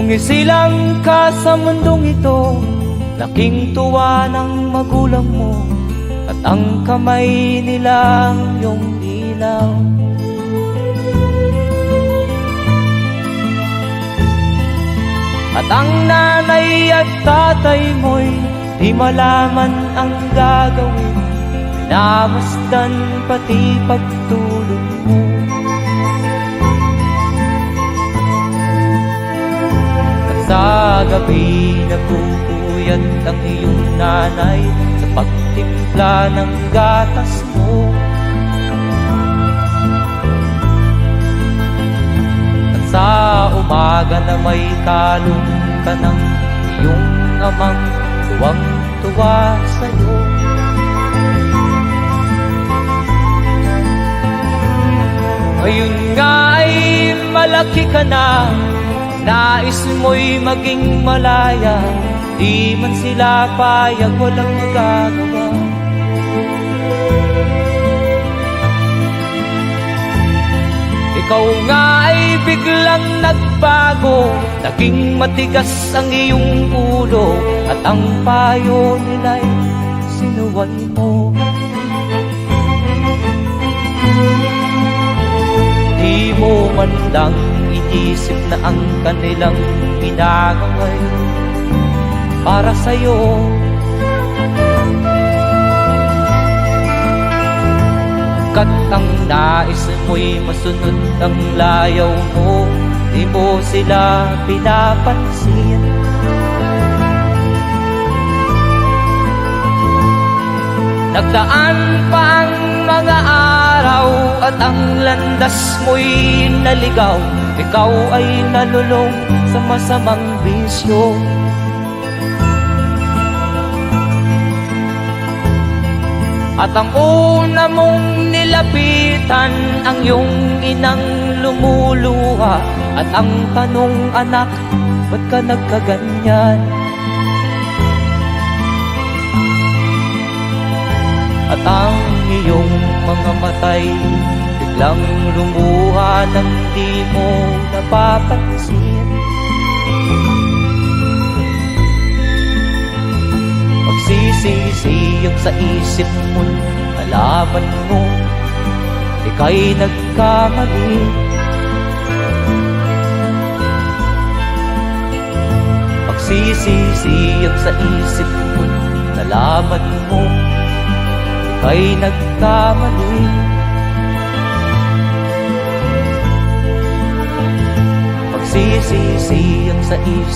Nung isilang ka sa mundong ito, laking tuwa ng magulang mo, at ang kamay nila iyong ilaw. At ang nanay at tatay mo'y di malaman ang gagawin, minamasdan pati pagtulog mo. At sa gabi nagpupuyat ang iyong nanay sa pagtimpla ng gatas mo. At sa umaga na may talong ka ng iyong amang tuwang-tuwa sa'yo. Ngayon nga ay malaki ka na, nais mo'y maging malaya, di man sila payag, walang magagawa. Ikaw nga ay biglang nagbago, naging matigas ang iyong ulo, at ang payo nila'y sinuway mo. Di mo man lang iisip na ang kanilang ginagawa'y para sa'yo. Kat ang nais mo'y masunod ang layaw mo, di mo sila pinapansin. Nagdaan pa ang mga araw at ang landas mo'y naligaw, ikaw ay nalulong sa masamang bisyo. At ang una mong nilapitan ang iyong inang lumuluha, at ang tanong, anak, ba't ka nagkaganyan? At ang iyong mga matay biglang lumuha nang di mo napapansin. Magsisisiyag sa isip mo, nalaman mo ika'y nagkamali. Magsisisiyag sa isip mo, nalaman mo ika'y nagkamali. Magsisisiyag sa isip